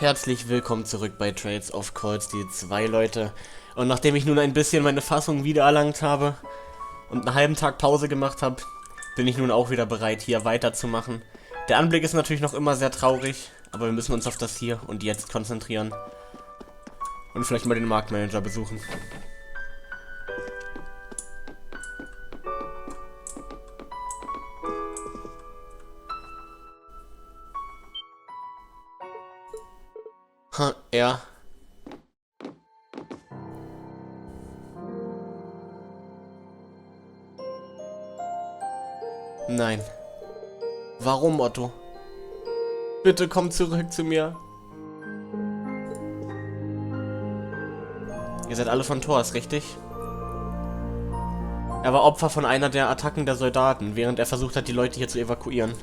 Herzlich willkommen zurück bei Trades of Cold Steel 2, Leute. Und nachdem ich nun ein bisschen meine Fassung wiedererlangt habe und einen halben Tag Pause gemacht habe, bin ich nun auch wieder bereit, hier weiterzumachen. Der Anblick ist natürlich noch immer sehr traurig, aber wir müssen uns auf das Hier und Jetzt konzentrieren. Und vielleicht mal den Marktmanager besuchen. Ja. Nein. Warum, Otto? Bitte komm zurück zu mir. Ihr seid alle von Thors, richtig? Er war Opfer von einer der Attacken der Soldaten, während er versucht hat, die Leute hier zu evakuieren.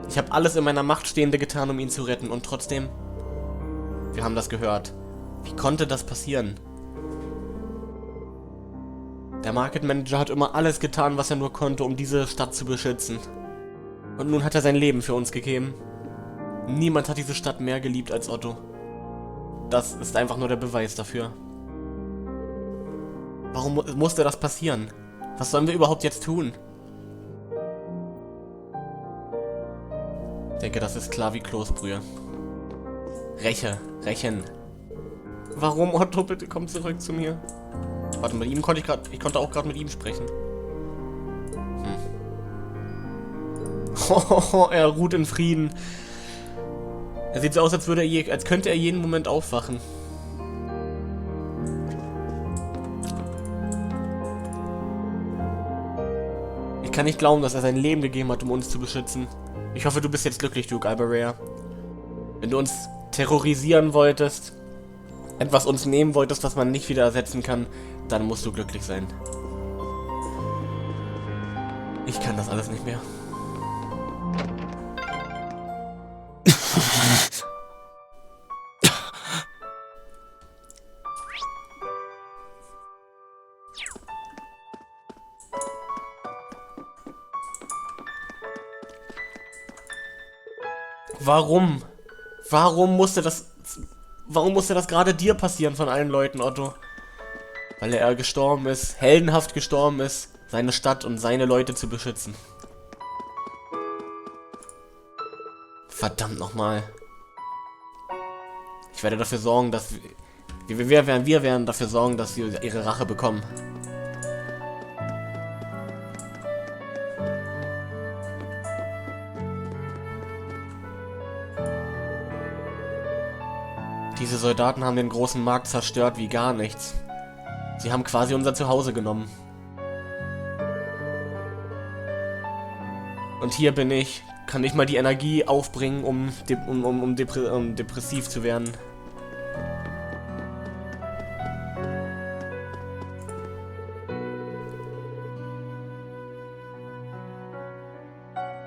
Ich habe alles in meiner Macht Stehende getan, um ihn zu retten, und trotzdem... Wir haben das gehört. Wie konnte das passieren? Der Market Manager hat immer alles getan, was er nur konnte, um diese Stadt zu beschützen. Und nun hat er sein Leben für uns gegeben. Niemand hat diese Stadt mehr geliebt als Otto. Das ist einfach nur der Beweis dafür. Warum musste das passieren? Was sollen wir überhaupt jetzt tun? Ich denke, das ist klar wie Kloßbrühe. Rächen. Warum, Otto? Bitte komm zurück zu mir. Warte, mit ihm konnte ich konnte auch gerade mit ihm sprechen. Er ruht in Frieden. Er sieht so aus, als könnte er jeden Moment aufwachen. Ich kann nicht glauben, dass er sein Leben gegeben hat, um uns zu beschützen. Ich hoffe, du bist jetzt glücklich, Duke Alberea. Wenn du uns terrorisieren wolltest, etwas uns nehmen wolltest, was man nicht wieder ersetzen kann, dann musst du glücklich sein. Ich kann das alles nicht mehr. Warum? Warum musste das gerade dir passieren von allen Leuten, Otto? Weil er gestorben ist, heldenhaft gestorben ist, seine Stadt und seine Leute zu beschützen. Verdammt nochmal. Ich werde dafür sorgen, dass wir werden dafür sorgen, dass sie ihre Rache bekommen. Diese Soldaten haben den großen Markt zerstört wie gar nichts. Sie haben quasi unser Zuhause genommen. Und hier bin ich, kann nicht mal die Energie aufbringen, um depressiv zu werden.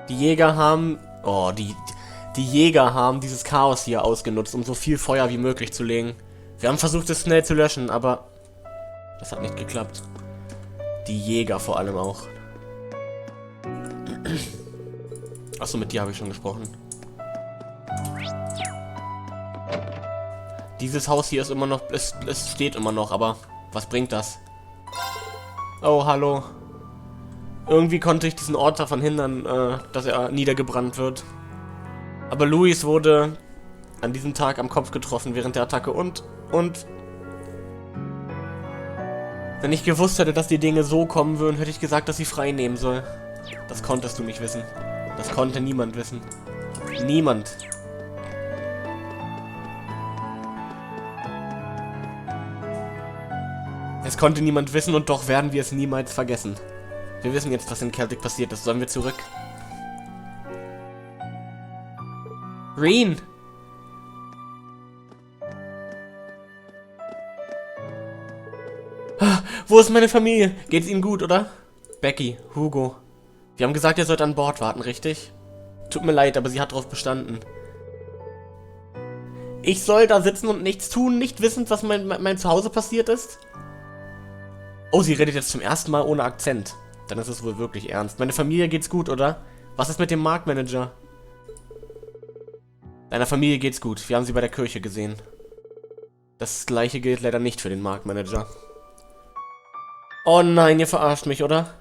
Die Jäger haben... Die Jäger haben dieses Chaos hier ausgenutzt, um so viel Feuer wie möglich zu legen. Wir haben versucht, es schnell zu löschen, aber das hat nicht geklappt. Die Jäger vor allem auch. Achso, mit dir habe ich schon gesprochen. Dieses Haus hier ist immer noch, es steht immer noch, aber was bringt das? Oh, hallo. Irgendwie konnte ich diesen Ort davon hindern, dass er niedergebrannt wird. Aber Luis wurde an diesem Tag am Kopf getroffen während der Attacke und... Wenn ich gewusst hätte, dass die Dinge so kommen würden, hätte ich gesagt, dass sie frei nehmen soll. Das konntest du nicht wissen. Das konnte niemand wissen. Niemand. Es konnte niemand wissen und doch werden wir es niemals vergessen. Wir wissen jetzt, was in Celtic passiert ist. Sollen wir zurück? Reen! Wo ist meine Familie? Geht's Ihnen gut, oder? Becky, Hugo. Wir haben gesagt, ihr sollt an Bord warten, richtig? Tut mir leid, aber sie hat darauf bestanden. Ich soll da sitzen und nichts tun, nicht wissend, was mein Zuhause passiert ist? Oh, sie redet jetzt zum ersten Mal ohne Akzent. Dann ist es wohl wirklich ernst. Meine Familie geht's gut, oder? Was ist mit dem Marktmanager? Deiner Familie geht's gut. Wir haben sie bei der Kirche gesehen. Das gleiche gilt leider nicht für den Marktmanager. Oh nein, ihr verarscht mich, oder?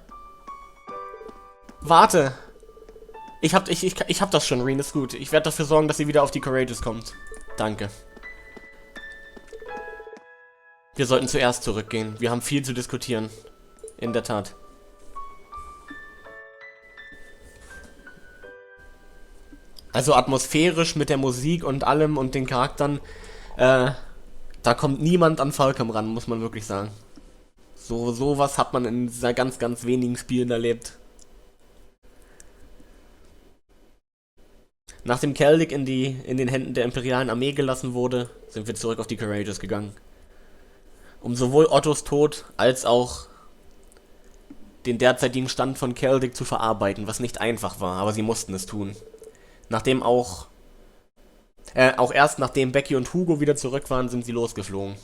Warte! Ich hab das schon, Reen, ist gut. Ich werde dafür sorgen, dass sie wieder auf die Courageous kommt. Danke. Wir sollten zuerst zurückgehen. Wir haben viel zu diskutieren. In der Tat. Also atmosphärisch mit der Musik und allem und den Charakteren, da kommt niemand an Falcom ran, muss man wirklich sagen. Sowas hat man in ganz, ganz wenigen Spielen erlebt. Nachdem Celtic in den Händen der imperialen Armee gelassen wurde, sind wir zurück auf die Courageous gegangen. Um sowohl Ottos Tod als auch den derzeitigen Stand von Celtic zu verarbeiten, was nicht einfach war, aber sie mussten es tun. Nachdem auch erst nachdem Becky und Hugo wieder zurück waren, sind sie losgeflogen.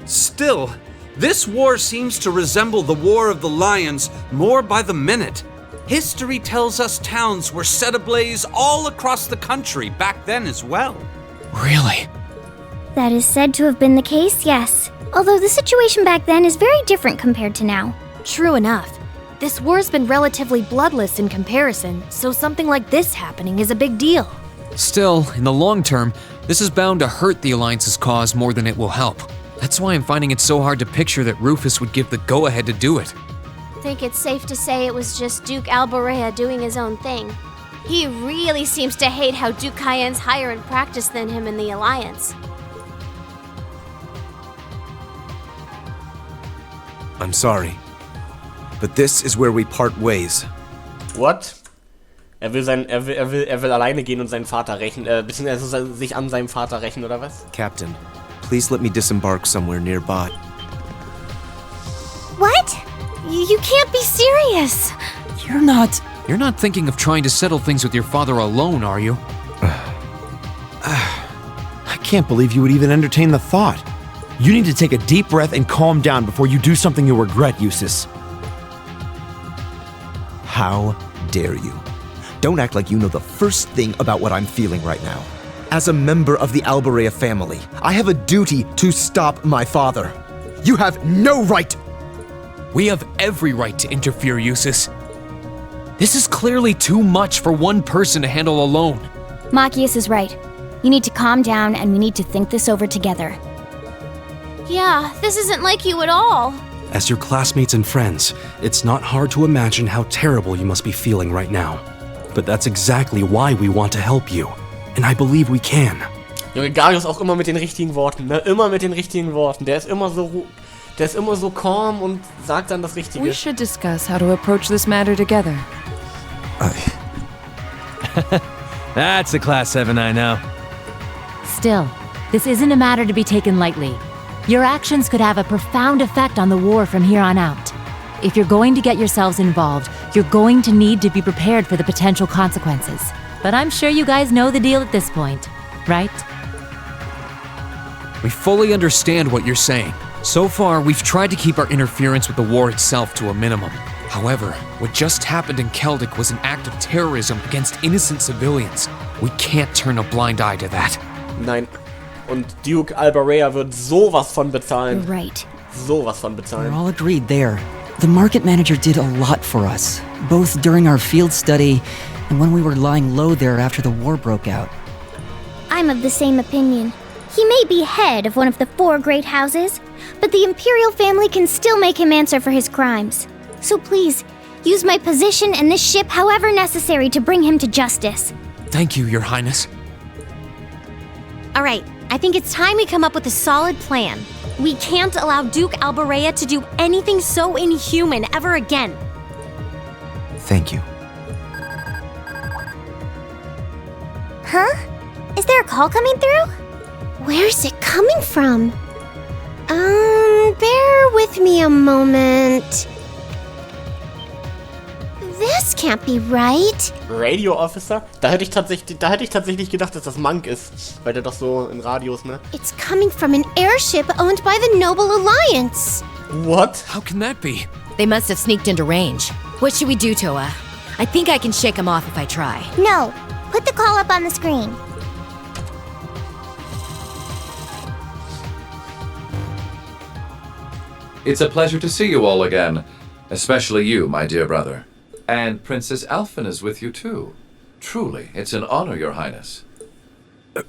Still, this war seems to resemble the War of the Lions more by the minute. History tells us towns were set ablaze all across the country back then as well. Really? That is said to have been the case, yes. Although the situation back then is very different compared to now. True enough. This war's been relatively bloodless in comparison, so something like this happening is a big deal. Still, in the long term, this is bound to hurt the Alliance's cause more than it will help. That's why I'm finding it so hard to picture that Rufus would give the go-ahead to do it. Think it's safe to say it was just Duke Alborea doing his own thing. He really seems to hate how Duke Cayenne's higher in practice than him in the Alliance. I'm sorry, but this is where we part ways. What? Er will alleine gehen und seinen Vater rächen, beziehungsweise sich an seinem Vater rächen, oder was? Captain, please let me disembark somewhere nearby. What? You can't be serious! You're not thinking of trying to settle things with your father alone, are you? I can't believe you would even entertain the thought. You need to take a deep breath and calm down before you do something you'll regret, Eustace. How dare you? Don't act like you know the first thing about what I'm feeling right now. As a member of the Alborea family, I have a duty to stop my father. You have no right! We have every right to interfere, Eustace. This is clearly too much for one person to handle alone. Machias is right. You need to calm down and we need to think this over together. Yeah, this isn't like you at all. As your classmates and friends, it's not hard to imagine how terrible you must be feeling right now. But that's exactly why we want to help you. And I believe we can. Junge, Garius auch immer mit den richtigen Worten, ne? Immer mit den richtigen Worten. Der ist immer so calm und sagt dann das Richtige. We should discuss how to approach this matter together. That's a Class 7 I know. Still, this isn't a matter to be taken lightly. Your actions could have a profound effect on the war from here on out. If you're going to get yourselves involved, you're going to need to be prepared for the potential consequences. But I'm sure you guys know the deal at this point, right? We fully understand what you're saying. So far, we've tried to keep our interference with the war itself to a minimum. However, what just happened in Celtic was an act of terrorism against innocent civilians. We can't turn a blind eye to that. Nein. Und Duke Alborea wird sowas von bezahlen. You're right. Sowas von bezahlen. We're all agreed there. The market manager did a lot for us, both during our field study and when we were lying low there after the war broke out. I'm of the same opinion. He may be head of one of the 4 great houses, but the Imperial family can still make him answer for his crimes. So please, use my position and this ship however necessary to bring him to justice. Thank you, Your Highness. All right, I think it's time we come up with a solid plan. We can't allow Duke Alborea to do anything so inhuman ever again. Thank you. Huh? Is there a call coming through? Where's it coming from? Bear with me a moment. This This can't be right. Radio Officer? Da hätte ich tatsächlich gedacht, dass das Monk ist. Weil der doch so in Radios, ne? It's coming from an airship owned by the Noble Alliance. What? How can that be? They must have sneaked into range. What should we do, Toa? I think I can shake them off if I try. No, put the call up on the screen. It's a pleasure to see you all again. Especially you, my dear brother. And Princess Alphen is with you too. Truly, it's an honor, Your Highness.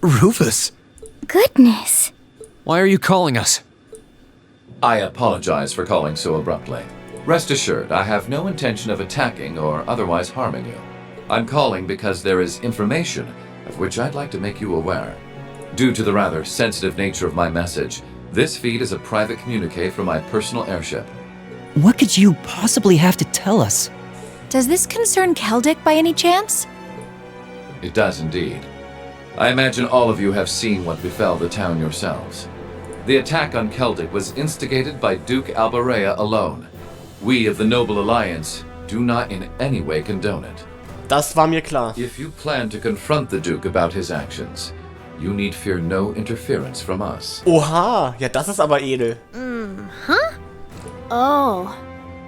Rufus? Goodness. Why are you calling us? I apologize for calling so abruptly. Rest assured, I have no intention of attacking or otherwise harming you. I'm calling because there is information of which I'd like to make you aware. Due to the rather sensitive nature of my message, this feed is a private communique from my personal airship. What could you possibly have to tell us? Does this concern Keldic by any chance? It does indeed. I imagine all of you have seen what befell the town yourselves. The attack on Keldic was instigated by Duke Albarea alone. We of the Noble Alliance do not in any way condone it. Das war mir klar. If you plan to confront the Duke about his actions, you need fear no interference from us. Oha, ja, das ist aber edel. Oh,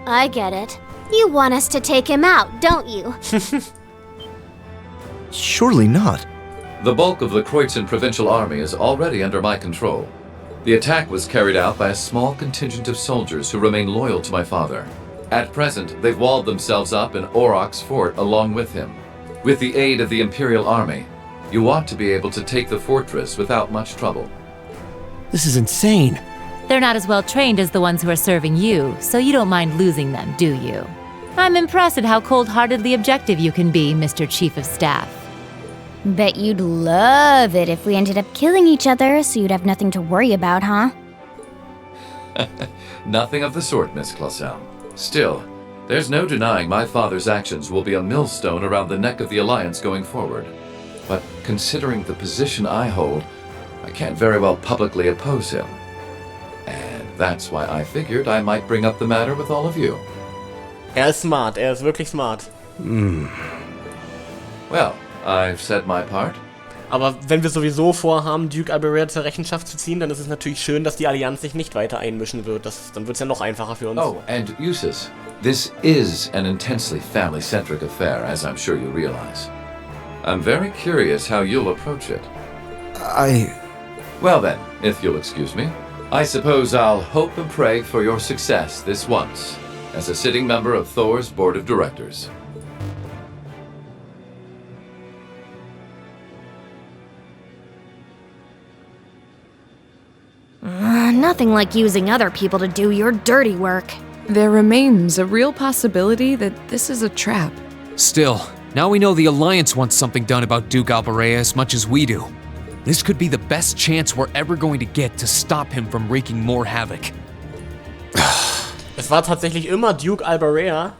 I get it. You want us to take him out, don't you? Surely not. The bulk of the Kreutzen Provincial Army is already under my control. The attack was carried out by a small contingent of soldiers who remain loyal to my father. At present, they've walled themselves up in Aurochs Fort along with him. With the aid of the Imperial Army, you ought to be able to take the fortress without much trouble. This is insane. They're not as well trained as the ones who are serving you, so you don't mind losing them, do you? I'm impressed at how cold-heartedly objective you can be, Mr. Chief of Staff. Bet you'd love it if we ended up killing each other, so you'd have nothing to worry about, huh? Nothing of the sort, Miss Clausel. Still, there's no denying my father's actions will be a millstone around the neck of the Alliance going forward. But considering the position I hold, I can't very well publicly oppose him. And that's why I figured I might bring up the matter with all of you. Ist smart, ist wirklich smart. Well, I've said my part. Aber wenn wir sowieso vorhaben, Duke Albarea zur Rechenschaft zu ziehen, dann ist es natürlich schön, dass die Allianz sich nicht weiter einmischen wird. Dann wird es ja noch einfacher für uns. Oh, and Eustace, this is an intensely family-centric affair, as I'm sure you realize. I'm very curious how you'll approach it. Well then, if you'll excuse me, I suppose I'll hope and pray for your success this once, as a sitting member of Thor's Board of Directors. Nothing like using other people to do your dirty work. There remains a real possibility that this is a trap. Still, now we know the Alliance wants something done about Duke Albarea as much as we do. This could be the best chance we're ever going to get to stop him from wreaking more havoc. Es war tatsächlich immer Duke Albarea,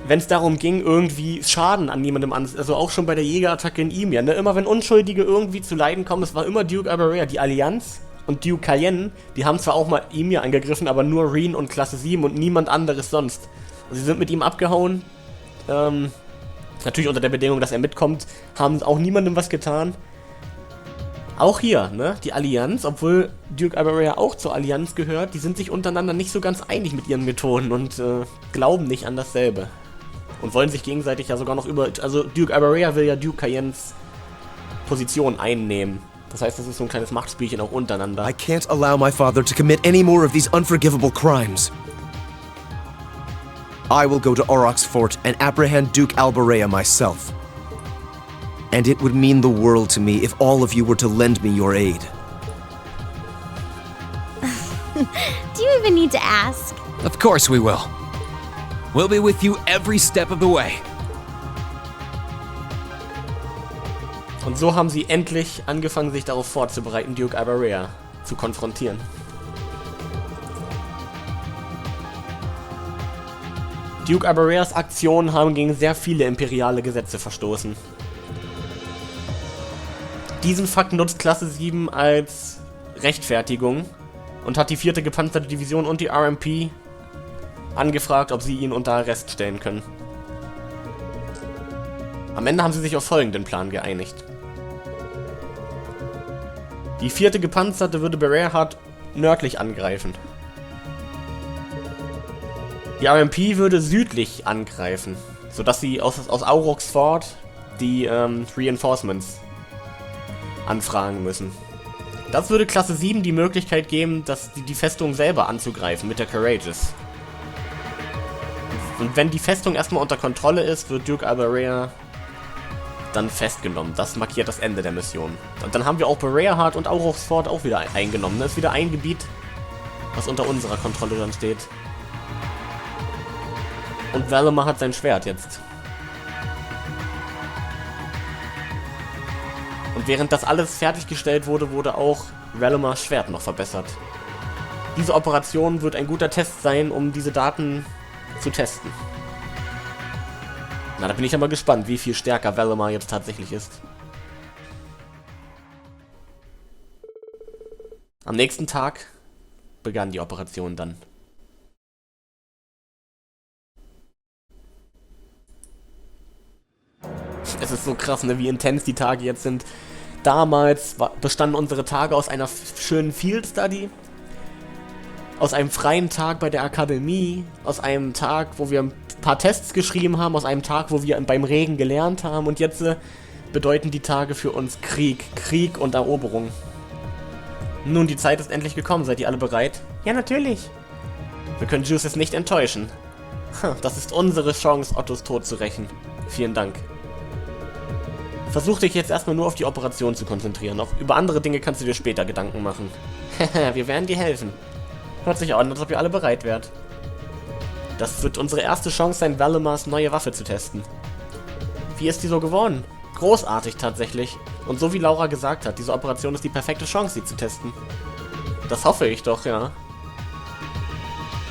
wenn es darum ging, irgendwie Schaden an jemandem an, also auch schon bei der Jägerattacke in Ymir, ne? Immer wenn Unschuldige irgendwie zu Leiden kommen, es war immer Duke Albarea. Die Allianz und Duke Cayenne, die haben zwar auch mal Ymir angegriffen, aber nur Reen und Klasse 7 und niemand anderes sonst. Also sie sind mit ihm abgehauen, natürlich unter der Bedingung, dass er mitkommt, haben auch niemandem was getan. Auch hier, ne, die Allianz, obwohl Duke Albarea auch zur Allianz gehört, die sind sich untereinander nicht so ganz einig mit ihren Methoden und glauben nicht an dasselbe. Und wollen sich gegenseitig ja sogar noch also Duke Albarea will ja Duke Cayennes Position einnehmen. Das heißt, das ist so ein kleines Machtspielchen auch untereinander. I can't allow my father to commit any more of these unforgivable crimes. I will go to Aurochs Fort and apprehend Duke Albarea myself. And it would mean the world to me if all of you were to lend me your aid. Do you even need to ask? Of course we will. We'll be with you every step of the way. Und so haben sie endlich angefangen, sich darauf vorzubereiten, Duke Albarea zu konfrontieren. Duke Albareas Aktionen haben gegen sehr viele imperiale Gesetze verstoßen. Diesen Fakt nutzt Klasse 7 als Rechtfertigung und hat die 4. gepanzerte Division und die RMP angefragt, ob sie ihn unter Arrest stellen können. Am Ende haben sie sich auf folgenden Plan geeinigt. Die 4. Gepanzerte würde Berearhard nördlich angreifen. Die RMP würde südlich angreifen, sodass sie aus Aurochs Fort die Reinforcements anfragen müssen. Das würde Klasse 7 die Möglichkeit geben, die Festung selber anzugreifen mit der Courageous. Und wenn die Festung erstmal unter Kontrolle ist, wird Duke Albarea dann festgenommen. Das markiert das Ende der Mission. Und dann haben wir auch Berearhard und Aurochs Fort auch wieder eingenommen. Das ist wieder ein Gebiet, was unter unserer Kontrolle dann steht. Und Valimar hat sein Schwert jetzt. Und während das alles fertiggestellt wurde, wurde auch Valimars Schwert noch verbessert. Diese Operation wird ein guter Test sein, um diese Daten zu testen. Na, da bin ich aber gespannt, wie viel stärker Valimar jetzt tatsächlich ist. Am nächsten Tag begann die Operation dann. Es ist so krass, ne, wie intens die Tage jetzt sind. Damals bestanden unsere Tage aus einer schönen Field Study, aus einem freien Tag bei der Akademie, aus einem Tag, wo wir ein paar Tests geschrieben haben, aus einem Tag, wo wir beim Regen gelernt haben, und jetzt bedeuten die Tage für uns Krieg und Eroberung. Nun, die Zeit ist endlich gekommen. Seid ihr alle bereit? Ja, natürlich. Wir können Juices nicht enttäuschen. Das ist unsere Chance, Ottos Tod zu rächen. Vielen Dank. Versuch dich jetzt erstmal nur auf die Operation zu konzentrieren. Über andere Dinge kannst du dir später Gedanken machen. Wir werden dir helfen. Hört sich an, als ob ihr alle bereit wärt. Das wird unsere erste Chance sein, Valimars neue Waffe zu testen. Wie ist die so geworden? Großartig tatsächlich. Und so wie Laura gesagt hat, diese Operation ist die perfekte Chance, sie zu testen. Das hoffe ich doch, ja.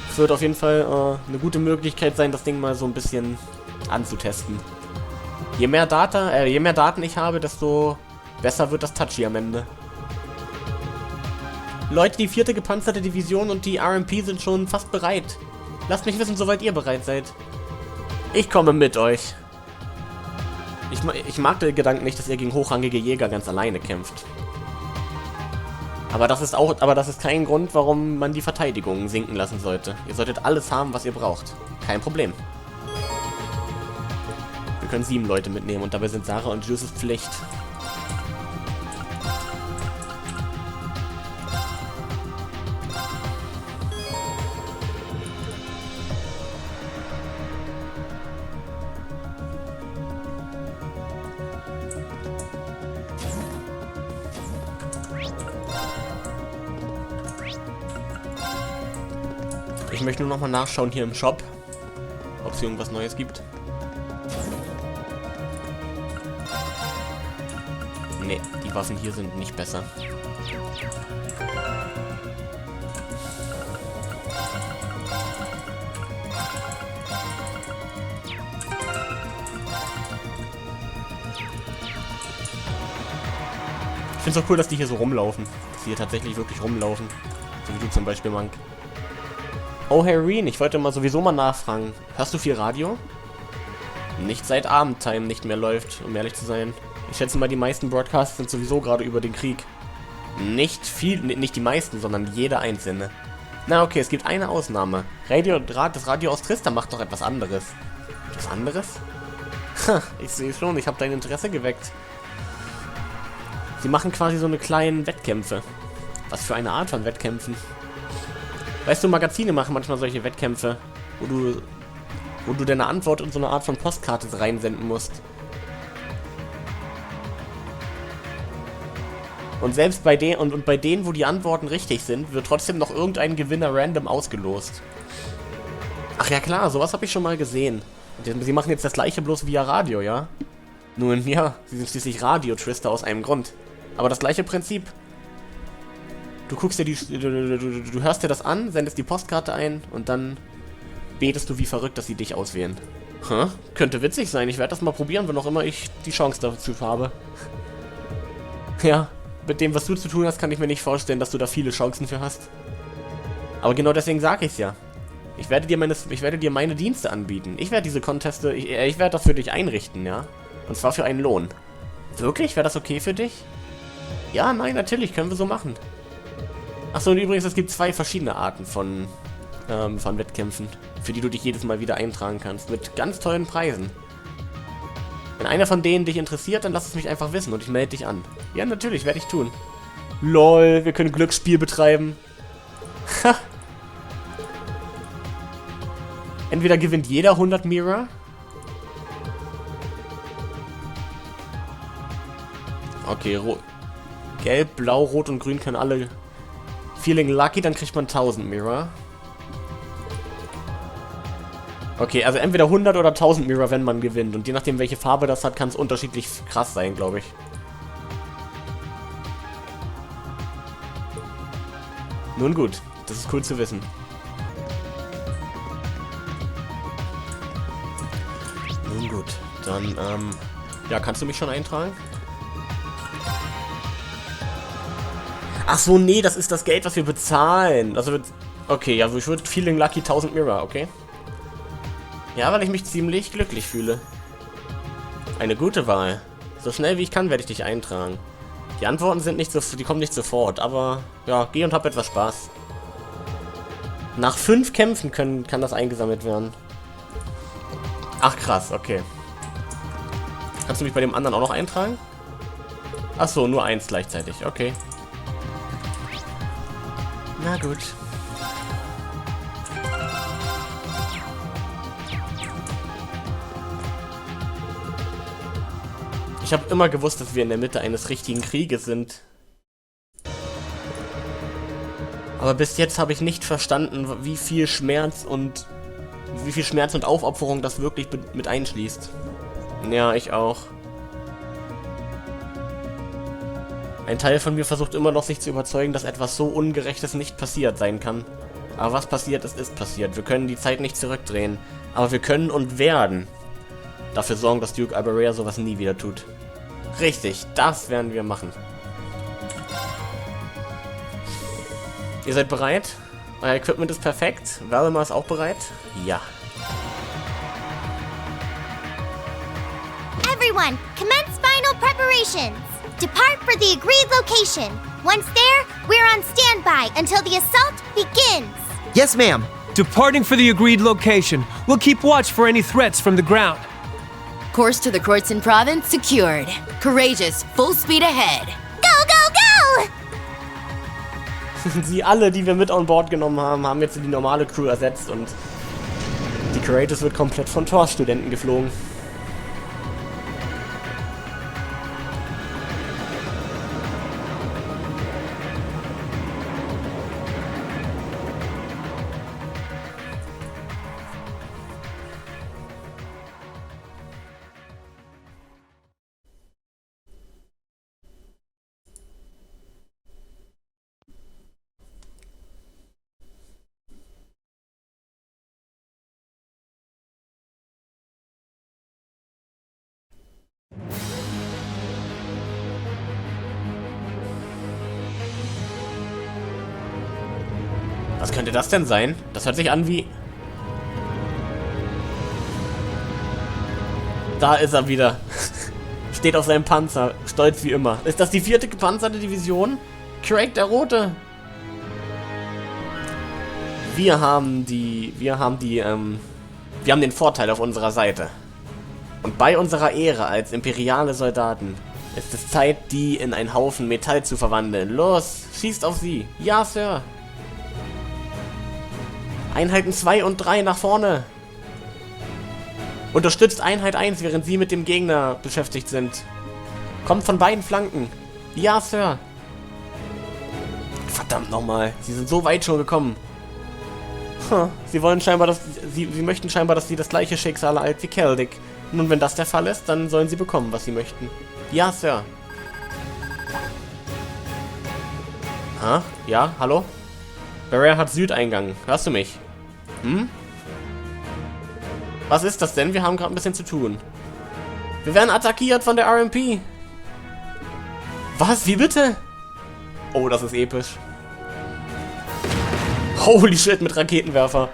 Es wird auf jeden Fall eine gute Möglichkeit sein, das Ding mal so ein bisschen anzutesten. Je mehr Daten ich habe, desto besser wird das Touchy am Ende. Leute, die 4. gepanzerte Division und die RMP sind schon fast bereit. Lasst mich wissen, soweit ihr bereit seid. Ich komme mit euch. Ich mag den Gedanken nicht, dass ihr gegen hochrangige Jäger ganz alleine kämpft. Aber das ist kein Grund, warum man die Verteidigung sinken lassen sollte. Ihr solltet alles haben, was ihr braucht. Kein Problem. Wir können 7 Leute mitnehmen und dabei sind Sarah und Juices Pflicht. Ich möchte nur noch mal nachschauen hier im Shop, ob es irgendwas Neues gibt. Ne, die Waffen hier sind nicht besser. Ich finde es auch cool, dass die hier so rumlaufen. Dass die hier tatsächlich wirklich rumlaufen. So wie du zum Beispiel, Mank. Oh, Harry, ich wollte sowieso mal nachfragen. Hörst du viel Radio? Nicht seit Abendtime nicht mehr läuft, um ehrlich zu sein. Ich schätze mal, die meisten Broadcasts sind sowieso gerade über den Krieg. Nicht die meisten, sondern jeder einzelne. Na okay, es gibt eine Ausnahme. Das Radio aus Trista macht noch etwas anderes. Etwas anderes? Ha, ich sehe schon, ich habe dein Interesse geweckt. Sie machen quasi so eine kleinen Wettkämpfe. Was für eine Art von Wettkämpfen? Weißt du, Magazine machen manchmal solche Wettkämpfe, wo du deine Antwort in so eine Art von Postkarte reinsenden musst. Und selbst bei denen, wo die Antworten richtig sind, wird trotzdem noch irgendein Gewinner random ausgelost. Ach ja klar, sowas habe ich schon mal gesehen. Sie machen jetzt das gleiche bloß via Radio, ja? Nun ja, sie sind schließlich Radio-Trister aus einem Grund. Aber das gleiche Prinzip. Du guckst dir du hörst dir das an, sendest die Postkarte ein und dann betest du wie verrückt, dass sie dich auswählen. Könnte witzig sein. Ich werde das mal probieren, wann auch immer ich die Chance dazu habe. Ja, mit dem, was du zu tun hast, kann ich mir nicht vorstellen, dass du da viele Chancen für hast. Aber genau deswegen sage ich's ja. Ich werde dir meine Dienste anbieten. Ich werde diese Conteste, ich werde das für dich einrichten, ja. Und zwar für einen Lohn. Wirklich? Wäre das okay für dich? Ja, nein, natürlich, können wir so machen. Achso, und übrigens, es gibt 2 verschiedene Arten von Wettkämpfen, für die du dich jedes Mal wieder eintragen kannst, mit ganz tollen Preisen. Wenn einer von denen dich interessiert, dann lass es mich einfach wissen und ich melde dich an. Ja, natürlich, werde ich tun. LOL, wir können Glücksspiel betreiben. Ha! Entweder gewinnt jeder 100 Mira. Okay, Gelb, Blau, Rot und Grün können alle... Feeling Lucky, dann kriegt man 1000 Mira. Okay, also entweder 100 oder 1000 Mira, wenn man gewinnt. Und je nachdem, welche Farbe das hat, kann es unterschiedlich krass sein, glaube ich. Nun gut, das ist cool zu wissen. Nun gut, dann, ja, kannst du mich schon eintragen? Ach so, nee, das ist das Geld, was wir bezahlen. Also, okay, also ich würde Feeling Lucky 1000 Mira, okay? Ja, weil ich mich ziemlich glücklich fühle. Eine gute Wahl. So schnell wie ich kann, werde ich dich eintragen. Die Antworten sind nicht so, die kommen nicht sofort, aber ja, geh und hab etwas Spaß. Nach 5 Kämpfen kann das eingesammelt werden. Ach krass, okay. Kannst du mich bei dem anderen auch noch eintragen? Ach so, nur 1 gleichzeitig, okay. Na gut. Ich habe immer gewusst, dass wir in der Mitte eines richtigen Krieges sind. Aber bis jetzt habe ich nicht verstanden, wie viel Schmerz und Aufopferung das wirklich mit einschließt. Ja, ich auch. Ein Teil von mir versucht immer noch, sich zu überzeugen, dass etwas so Ungerechtes nicht passiert sein kann. Aber was passiert ist, ist passiert. Wir können die Zeit nicht zurückdrehen. Aber wir können und werden dafür sorgen, dass Duke Albarea sowas nie wieder tut. Richtig, das werden wir machen. Ihr seid bereit? Euer Equipment ist perfekt. Valimar ist auch bereit? Ja. Everyone, commence final preparations. Depart for the agreed location. Once there, we're on standby until the assault begins. Yes, ma'am. Departing for the agreed location. We'll keep watch for any threats from the ground. Course to the Kreuzin province secured. Courageous, full speed ahead. Go, go, go! Sie alle, die wir mit on board genommen haben, haben jetzt die normale Crew ersetzt und die Courageous wird komplett von Torstudenten geflogen. Was könnte das denn sein? Das hört sich an wie... Da ist er wieder. Steht auf seinem Panzer. Stolz wie immer. Ist das die 4. gepanzerte Division? Craig der Rote. Wir haben den Vorteil auf unserer Seite. Und bei unserer Ehre als imperiale Soldaten ist es Zeit, die in einen Haufen Metall zu verwandeln. Los, schießt auf sie. Ja, Sir. Einheiten 2 und 3 nach vorne. Unterstützt Einheit 1, während sie mit dem Gegner beschäftigt sind. Kommt von beiden Flanken. Ja, Sir. Verdammt nochmal. Sie sind so weit schon gekommen. Sie wollen scheinbar, Sie möchten scheinbar, dass sie das gleiche Schicksal erleiden wie Keldic. Nun, wenn das der Fall ist, dann sollen sie bekommen, was sie möchten. Ja, Sir. Ja, hallo? Barrier hat Südeingang. Hörst du mich? Hm? Was ist das denn? Wir haben gerade ein bisschen zu tun. Wir werden attackiert von der RMP. Was? Wie bitte? Oh, das ist episch. Holy shit, mit Raketenwerfer.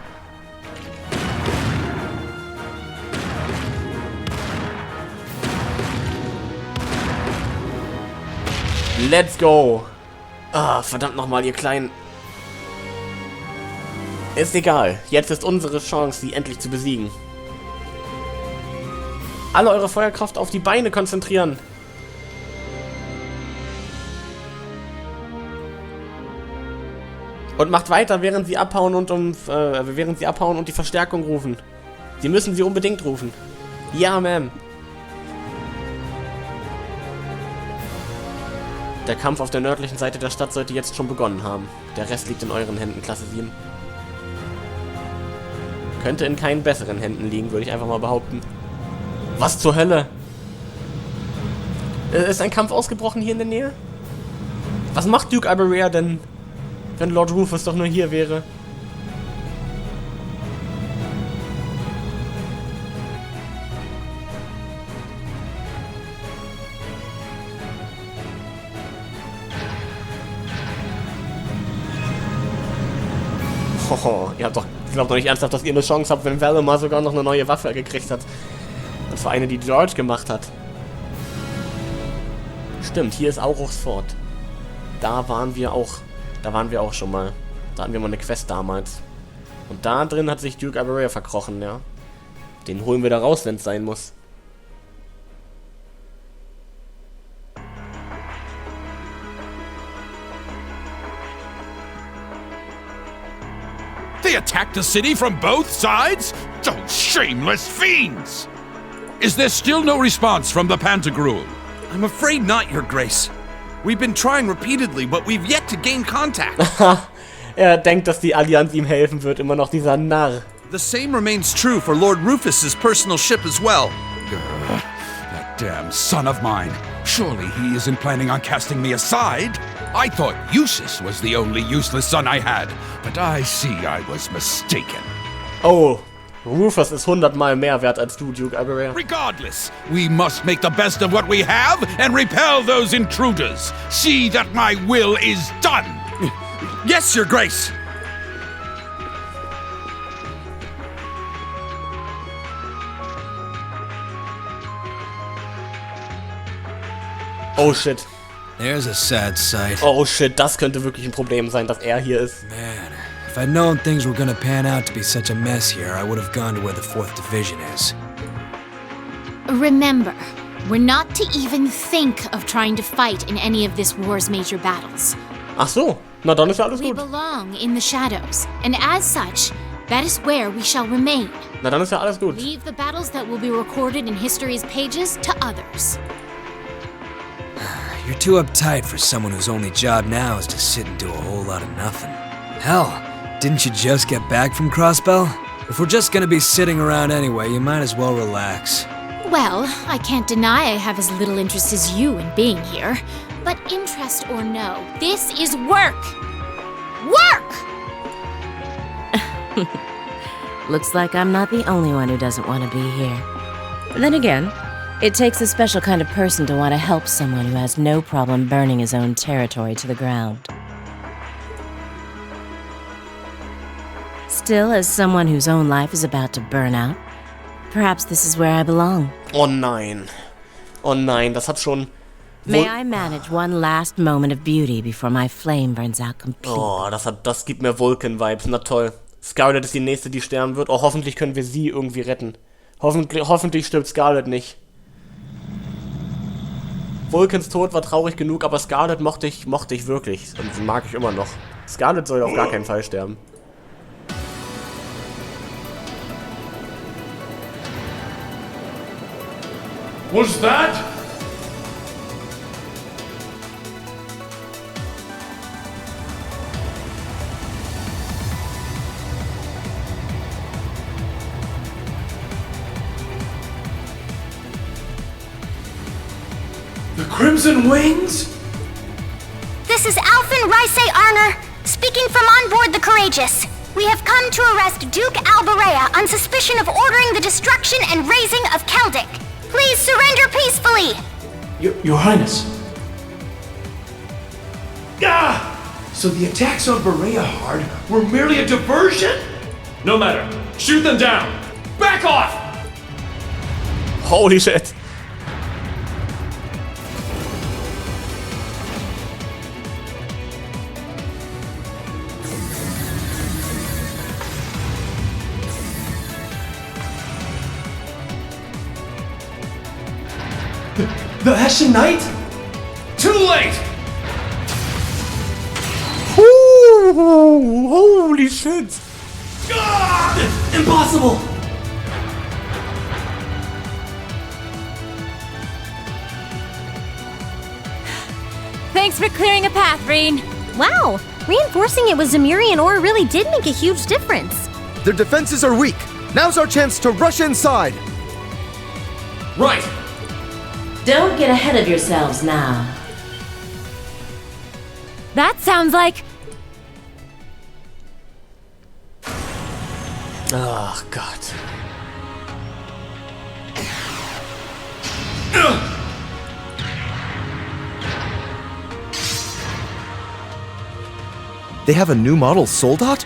Let's go. Ah, verdammt nochmal, ihr Kleinen. Ist egal. Jetzt ist unsere Chance, sie endlich zu besiegen. Alle eure Feuerkraft auf die Beine konzentrieren. Und macht weiter, während sie abhauen und die Verstärkung rufen. Sie müssen sie unbedingt rufen. Ja, Ma'am. Der Kampf auf der nördlichen Seite der Stadt sollte jetzt schon begonnen haben. Der Rest liegt in euren Händen, Klasse 7. Könnte in keinen besseren Händen liegen, würde ich einfach mal behaupten. Was zur Hölle? Ist ein Kampf ausgebrochen hier in der Nähe? Was macht Duke Alberea denn, wenn Lord Rufus doch nur hier wäre? Oh, ihr glaubt doch nicht ernsthaft, dass ihr eine Chance habt, wenn Valimar sogar noch eine neue Waffe gekriegt hat. Und zwar eine, die George gemacht hat. Stimmt, hier ist Auruchs Fort. Da waren wir auch schon mal. Da hatten wir mal eine Quest damals. Und da drin hat sich Duke Alberea verkrochen, ja. Den holen wir da raus, wenn es sein muss. They attacked the city from both sides? Those shameless fiends! Is there still no response from the Pantagruel? I'm afraid not, Your Grace. We've been trying repeatedly, but we've yet to gain contact. Er denkt, dass die Allianz ihm helfen wird, immer noch dieser Narr. The same remains true for Lord Rufus's personal ship as well. That damn son of mine. Surely he isn't planning on casting me aside? I thought Eustace was the only useless son I had, but I see I was mistaken. Oh, Rufus ist 100-mal mehr wert als du, Duke Alberea. Regardless, we must make the best of what we have and repel those intruders. See that my will is done. Yes, Your Grace. Oh shit. There's a sad sight. Oh shit, das könnte wirklich ein Problem sein, dass er hier ist. Man, if I'd known things were gonna pan out to be such a mess here, I would have gone to where the 4th Division is. Remember, we're not to even think of trying to fight in any of this war's major battles. Ach so, na dann ist ja alles We gut. belong in the shadows, and as such, that is where we shall remain. Na dann ist ja alles gut. Leave the battles that will be recorded in history's pages to others. You're too uptight for someone whose only job now is to sit and do a whole lot of nothing. Hell, didn't you just get back from Crossbell? If we're just gonna be sitting around anyway, you might as well relax. Well, I can't deny I have as little interest as you in being here. But interest or no, this is work! Work! Looks like I'm not the only one who doesn't want to be here. Then again, it takes a special kind of person to want to help someone who has no problem burning his own territory to the ground. Still, as someone whose own life is about to burn out, perhaps this is where I belong. Oh nein. Oh nein, das hat schon... May I manage one last moment of beauty before my flame burns out completely? Oh, das gibt mir Vulcan-Vibes, na toll. Scarlet ist die nächste, die sterben wird. Oh, hoffentlich können wir sie irgendwie retten. Hoffentlich stirbt Scarlet nicht. Vulcans Tod war traurig genug, aber Scarlet mochte ich wirklich. Und sie mag ich immer noch. Scarlet soll auf gar keinen Fall sterben. Was that? The Crimson Wings? This is Alphen Rice Arner, speaking from on board the Courageous. We have come to arrest Duke Alberea on suspicion of ordering the destruction and razing of Celtic. Please surrender peacefully. Your Highness. Ah! So the attacks on Berea were merely a diversion? No matter. Shoot them down. Back off! Holy shit. The Hessian Knight? Too late! Ooh, holy shit! Impossible! Thanks for clearing a path, Reen. Wow, reinforcing it with Zemurian ore really did make a huge difference. Their defenses are weak. Now's our chance to rush inside. Right. Don't get ahead of yourselves now. That sounds like... Oh, Gott. They have a new model soldat?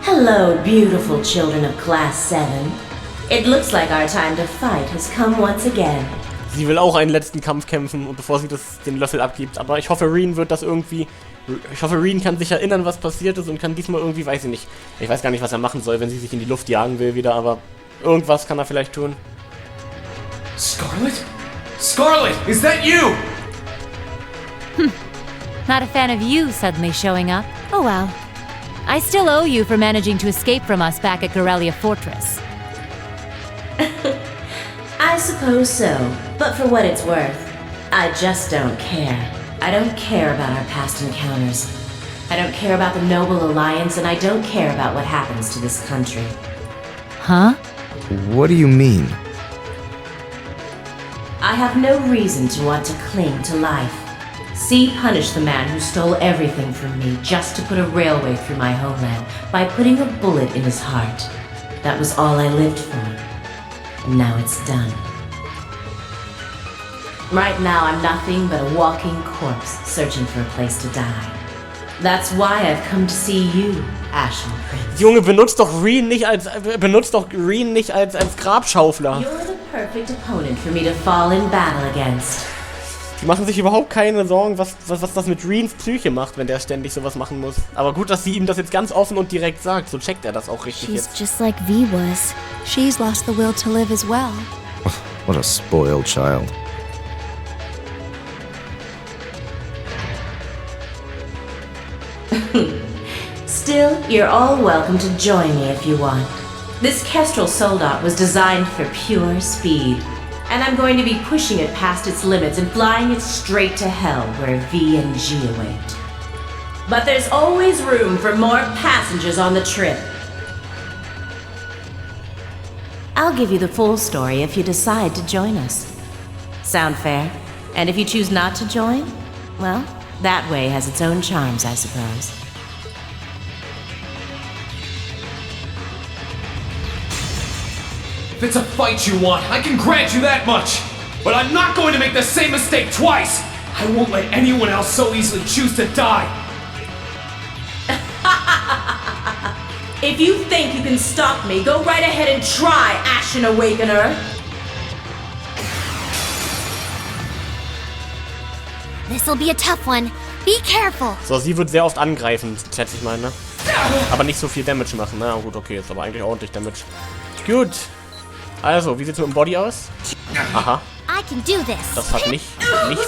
Hello, beautiful children of Class 7. It looks like our time to fight has come once again. Sie will auch einen letzten Kampf kämpfen, und bevor sie den Löffel abgibt. Aber ich hoffe, Reen wird das irgendwie... Ich hoffe, Reen kann sich erinnern, was passiert ist und kann diesmal irgendwie, weiß ich nicht. Ich weiß gar nicht, was er machen soll, wenn sie sich in die Luft jagen will wieder, aber irgendwas kann er vielleicht tun. Scarlet? Scarlet, is that you? Not a fan of you suddenly showing up. Oh well. I still owe you for managing to escape from us back at Gorelia Fortress. I suppose so, but for what it's worth, I just don't care. I don't care about our past encounters. I don't care about the Noble Alliance, and I don't care about what happens to this country. Huh? What do you mean? I have no reason to want to cling to life. See punish the man who stole everything from me just to put a railway through my homeland by putting a bullet in his heart. That was all I lived for. And now it's done. Right now I'm nothing but a walking corpse searching for a place to die. That's why I've come to see you, Ashen Prince. Junge, benutzt doch Reen nicht als Grabschaufler. You're the perfect opponent for me to fall in battle against. Die machen sich überhaupt keine Sorgen, was das mit Reens Psyche macht, wenn der ständig sowas machen muss. Aber gut, dass sie ihm das jetzt ganz offen und direkt sagt. So checkt er das auch richtig She's jetzt. just like V was. She's lost the will to live as well. What a spoiled child. Still, you're all welcome to join me if you want. This Kestrel Soldat was designed for pure speed, and I'm going to be pushing it past its limits and flying it straight to hell where V and G await. But there's always room for more passengers on the trip. I'll give you the full story if you decide to join us. Sound fair? And if you choose not to join, well, that way has its own charms, I suppose. If it's a fight you want, I can grant you that much. But I'm not going to make the same mistake twice. I won't let anyone else so easily choose to die. If you think you can stop me, go right ahead and try, Ashen Awakener. This'll be a tough one. Be careful. So, sie wird sehr oft angreifen, schätze ich mal, ne? Aber nicht so viel Damage machen. Na gut, okay, ist aber eigentlich ordentlich Damage. Gut. Also, wie sieht's mit dem Body aus? Aha. I can do this. Das hat nicht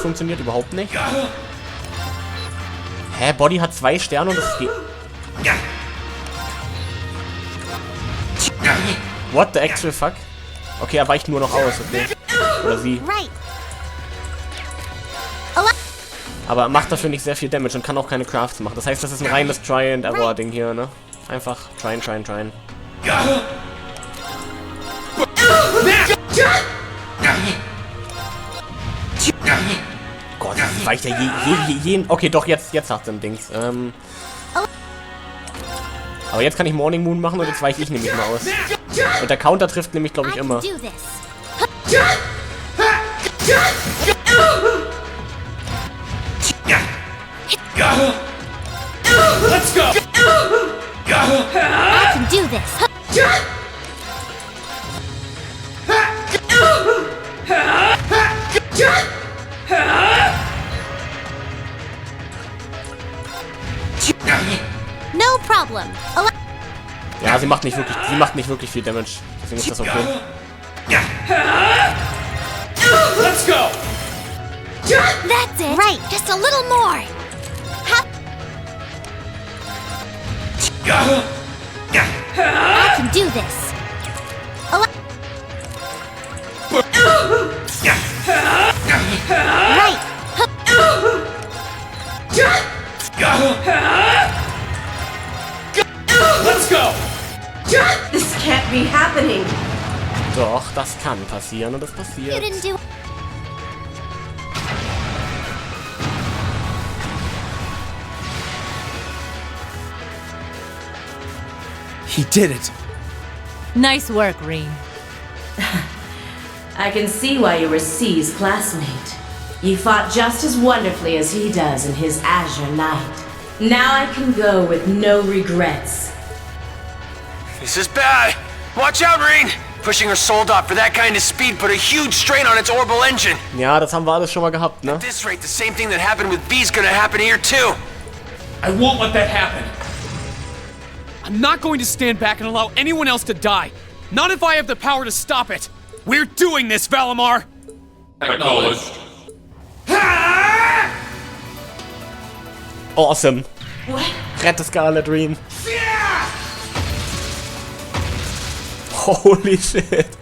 funktioniert, überhaupt nicht. Hä, Body hat 2 Sterne und das geht... What the actual fuck? Okay, er weicht nur noch aus, okay. Oder sie. Aber er macht dafür nicht sehr viel Damage und kann auch keine Crafts machen. Das heißt, das ist ein reines Try-and-Error-Ding hier, ne? Einfach tryen. Gott, das weicht ja okay, doch, jetzt hat er ein Dings. Aber jetzt kann ich Morning Moon machen und jetzt weiche ich nämlich mal aus. Und der Counter trifft nämlich, glaube ich, immer. Let's go! I can do this. No problem. problem. Ja, sie macht nicht wirklich viel Damage. Deswegen ist das okay. Let's go! That's it. Right, just a little more. I can do this. Right. Let's go! This can't be happening. Doch, das kann passieren und das passiert. You didn't do. He did it. Nice work, Reen. I can see why you were C's classmate. You fought just as wonderfully as he does in his Azure Knight. Now I can go with no regrets. This is bad. Watch out, Reen! Pushing her Soldat for that kind of speed put a huge strain on its orbital engine. Ja, das haben wir alles schon mal gehabt, ne? At this rate, the same thing that happened with B's gonna happen here too. I won't let that happen. I'm not going to stand back and allow anyone else to die. Not if I have the power to stop it. We're doing this, Valimar! Acknowledged. Awesome. Rette Scarlet Reen. Holy shit.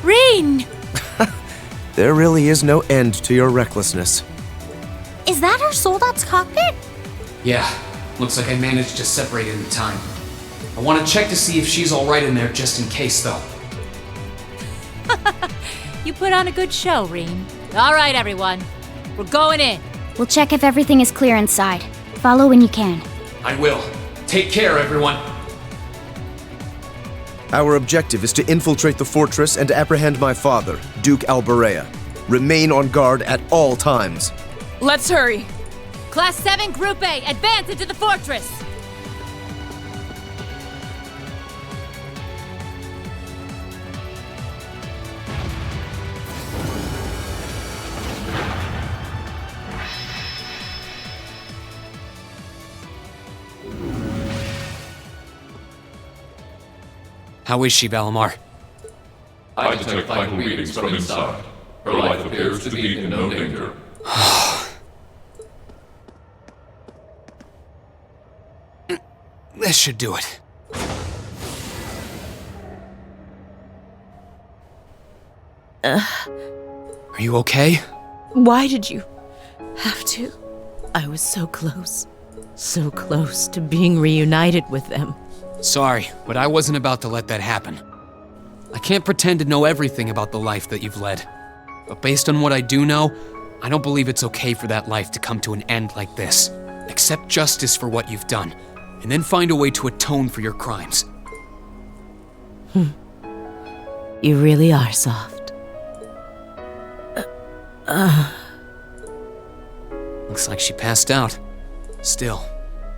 Reen! There really is no end to your recklessness. Is that her Soldat's cockpit? Yeah, looks like I managed to separate it in time. I want to check to see if she's alright in there just in case, though. You put on a good show, Reen. All right, everyone. We're going in. We'll check if everything is clear inside. Follow when you can. I will. Take care, everyone. Our objective is to infiltrate the fortress and apprehend my father, Duke Albarea. Remain on guard at all times. Let's hurry. Class 7, Group A, advance into the fortress! How is she, Valimar? I detect vital readings from inside. Her life appears to be in no danger. This should do it. Are you okay? Why did you have to? I was so close to being reunited with them. Sorry, but I wasn't about to let that happen. I can't pretend to know everything about the life that you've led. But based on what I do know, I don't believe it's okay for that life to come to an end like this. Accept justice for what you've done, and then find a way to atone for your crimes. You really are soft. Looks like she passed out. Still,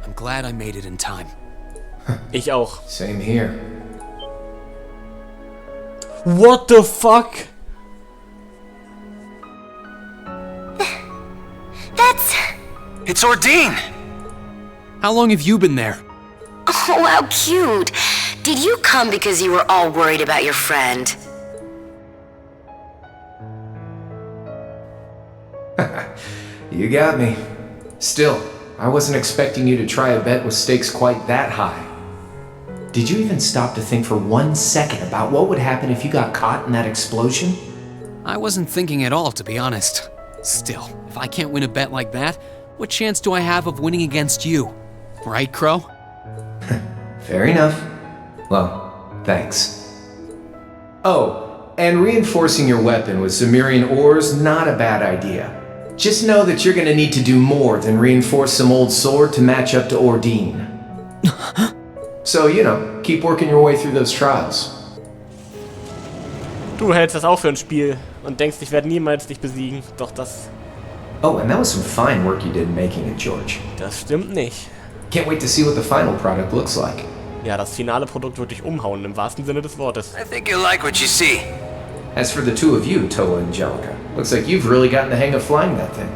I'm glad I made it in time. Ich auch. Same here. What the fuck? It's Ordine! How long have you been there? Oh, how cute. Did you come because you were all worried about your friend? You got me. Still, I wasn't expecting you to try a bet with stakes quite that high. Did you even stop to think for 1 second about what would happen if you got caught in that explosion? I wasn't thinking at all, to be honest. Still, if I can't win a bet like that, what chance do I have of winning against you? Right, Crow? Fair enough. Well, thanks. Oh, and reinforcing your weapon with Zemirian ores, not a bad idea. Just know that you're gonna need to do more than reinforce some old sword to match up to Ordine. So, you know, keep working your way through those trials. Du hältst das auch für ein Spiel und denkst, ich werde niemals dich besiegen. Doch das... Oh, and that was some fine work you did making it, George. Das stimmt nicht. Can't wait to see what the final product looks like. Ja, das finale Produkt wird dich umhauen, im wahrsten Sinne des Wortes. I think you'll like what you see. As for the two of you, Toa and Angelica, looks like you've really gotten the hang of flying that thing.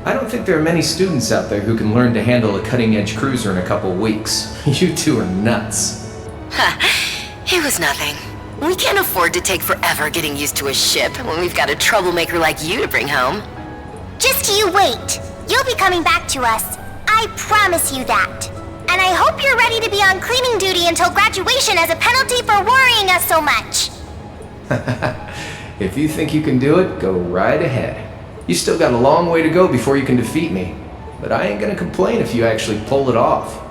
I don't think there are many students out there who can learn to handle a cutting-edge cruiser in a couple weeks. You two are nuts. Ha, it was nothing. We can't afford to take forever getting used to a ship when we've got a troublemaker like you to bring home. Just you wait. You'll be coming back to us. I promise you that. And I hope you're ready to be on cleaning duty until graduation as a penalty for worrying us so much. If you think you can do it, go right ahead. You still got a long way to go before you can defeat me. But I ain't gonna complain if you actually pull it off.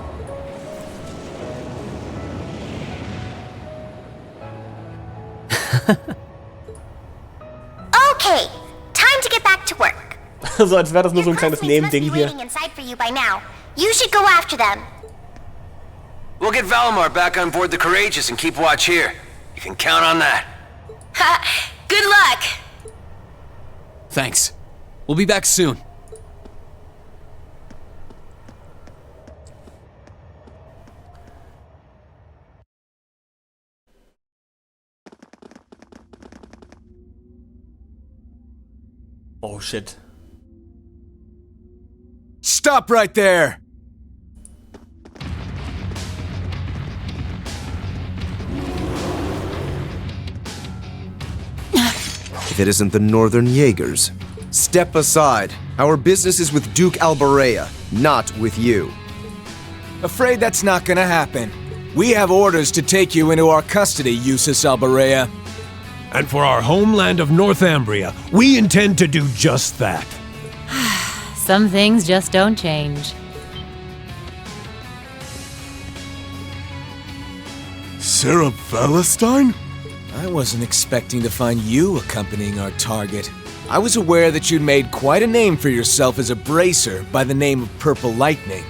Okay, time to get back to work. So als wäre das nur so ein kleines Nebending hier. Inside for you by now. You should go after them. We'll get Valimar back on board the Courageous and keep watch here. You can count on that. Good luck! Thanks. We'll be back soon. Oh shit. Stop right there! If it isn't the Northern Jaegers. Step aside. Our business is with Duke Alberea, not with you. Afraid that's not gonna happen. We have orders to take you into our custody, Eustace Alberea. And for our homeland of Northumbria, we intend to do just that. Some things just don't change. Sarah Valentine? I wasn't expecting to find you accompanying our target. I was aware that you'd made quite a name for yourself as a bracer by the name of Purple Lightning.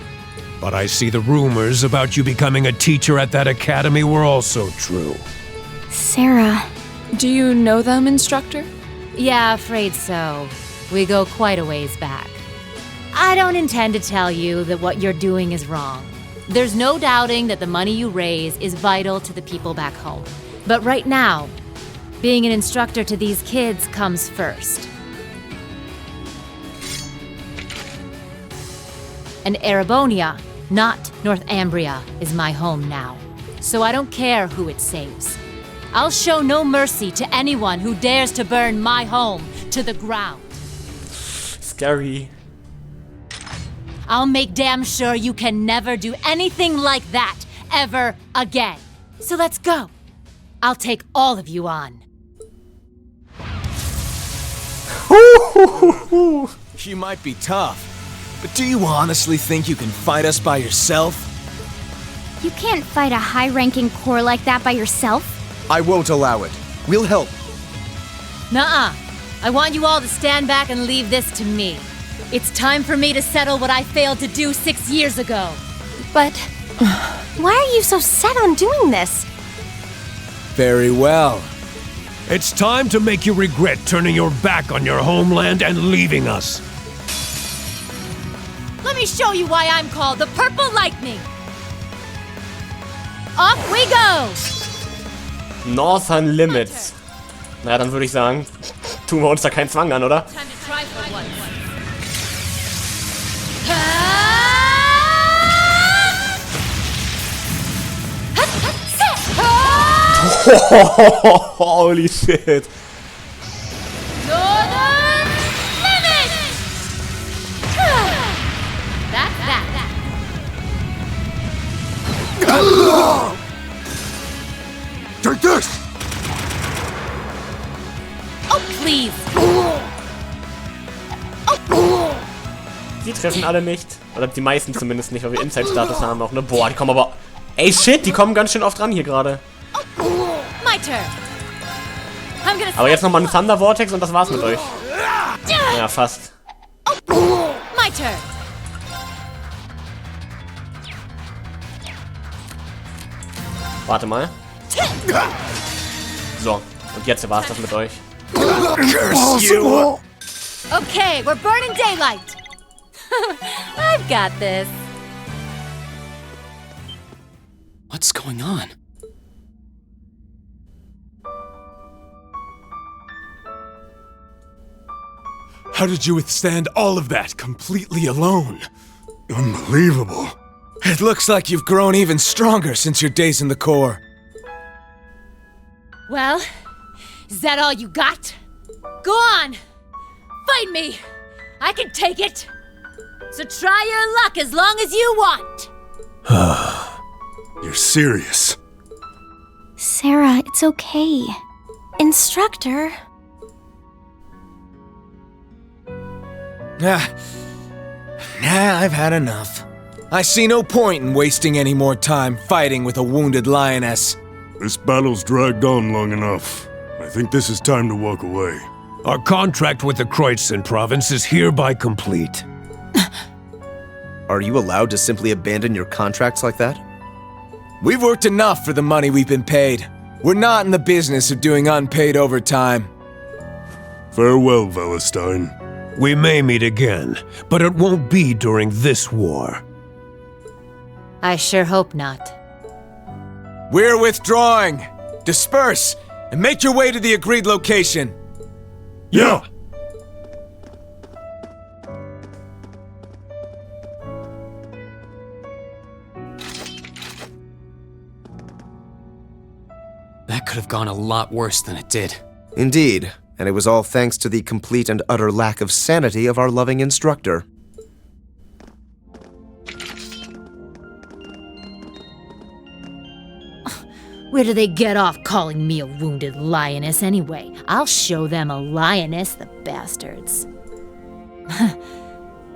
But I see the rumors about you becoming a teacher at that academy were also true. Sarah. Do you know them, instructor? Yeah, afraid so. We go quite a ways back. I don't intend to tell you that what you're doing is wrong. There's no doubting that the money you raise is vital to the people back home. But right now, being an instructor to these kids comes first. And Erebonia, not Northumbria, is my home now. So I don't care who it saves. I'll show no mercy to anyone who dares to burn my home to the ground. Scary. I'll make damn sure you can never do anything like that ever again. So let's go. I'll take all of you on. You might be tough, but do you honestly think you can fight us by yourself? You can't fight a high-ranking corps like that by yourself. I won't allow it. We'll help. Nuh-uh. I want you all to stand back and leave this to me. It's time for me to settle what I failed to do 6 years ago. But why are you so set on doing this? Very well. It's time to make you regret turning your back on your homeland and leaving us. Let me show you why I'm called the Purple Lightning. Off we go! Northern Limits. Na, dann würde ich sagen, tun wir uns da keinen Zwang an, oder? Holy shit. Northern Limits! That's that. Take this! Oh, please! Die treffen alle nicht. Oder die meisten zumindest nicht, weil wir Inside-Status haben auch, ne? Boah, die kommen aber... Ey, shit, die kommen ganz schön oft ran hier gerade. My turn. I'm gonna Aber jetzt nochmal ein Thunder Vortex und das war's mit euch. Ja, fast. My turn. Warte mal. So, und jetzt war's das mit euch. Curse you! Okay, we're burning daylight. I've got this. What's going on? How did you withstand all of that completely alone? Unbelievable. It looks like you've grown even stronger since your days in the Corps. Well, is that all you got? Go on! Fight me! I can take it! So try your luck as long as you want! You're serious? Sarah, it's okay. Instructor. I've had enough. I see no point in wasting any more time fighting with a wounded lioness. This battle's dragged on long enough. I think this is time to walk away. Our contract with the Kreutzen province is hereby complete. Are you allowed to simply abandon your contracts like that? We've worked enough for the money we've been paid. We're not in the business of doing unpaid overtime. Farewell, Valestein. We may meet again, but it won't be during this war. I sure hope not. We're withdrawing! Disperse, and make your way to the agreed location. Yeah! That could have gone a lot worse than it did. Indeed, and it was all thanks to the complete and utter lack of sanity of our loving instructor. Where do they get off calling me a wounded lioness anyway? I'll show them a lioness, the bastards.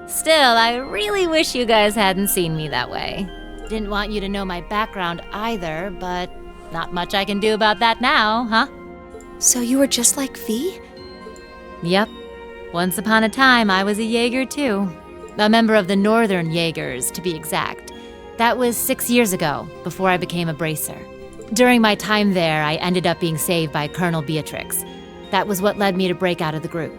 Still, I really wish you guys hadn't seen me that way. Didn't want you to know my background either, but not much I can do about that now, huh? So you were just like V? Yep. Once upon a time, I was a Jaeger too. A member of the Northern Jaegers, to be exact. That was 6 years ago, before I became a bracer. During my time there, I ended up being saved by Colonel Beatrix. That was what led me to break out of the group.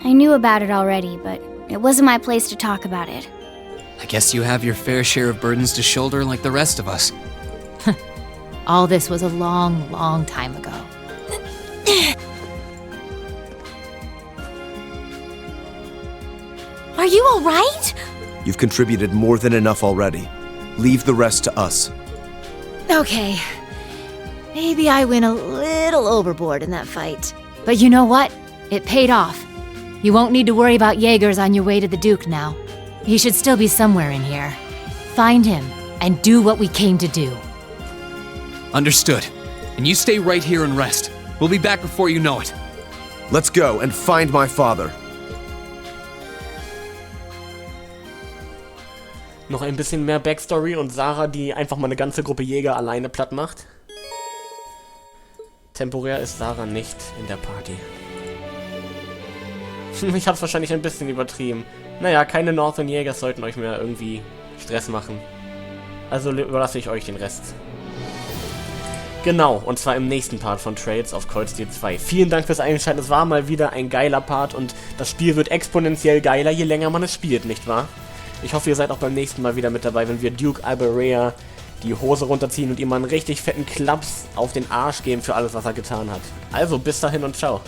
I knew about it already, but it wasn't my place to talk about it. I guess you have your fair share of burdens to shoulder like the rest of us. All this was a long, long time ago. Are you all right? You've contributed more than enough already. Leave the rest to us. Okay. Maybe I went a little overboard in that fight. But you know what? It paid off. You won't need to worry about Jaegers on your way to the Duke now. He should still be somewhere in here. Find him, and do what we came to do. Understood. And you stay right here and rest. We'll be back before you know it. Let's go and find my father. Noch ein bisschen mehr Backstory und Sarah, die einfach mal eine ganze Gruppe Jäger alleine platt macht. Temporär ist Sarah nicht in der Party. Ich hab's wahrscheinlich ein bisschen übertrieben. Naja, keine Northern Jäger sollten euch mehr irgendwie Stress machen. Also überlasse ich euch den Rest. Genau, und zwar im nächsten Part von Trails auf Kreuztier 2. Vielen Dank fürs Einschalten, es war mal wieder ein geiler Part und das Spiel wird exponentiell geiler, je länger man es spielt, nicht wahr? Ich hoffe, ihr seid auch beim nächsten Mal wieder mit dabei, wenn wir Duke Alberea die Hose runterziehen und ihm mal einen richtig fetten Klaps auf den Arsch geben für alles, was er getan hat. Also, bis dahin und ciao.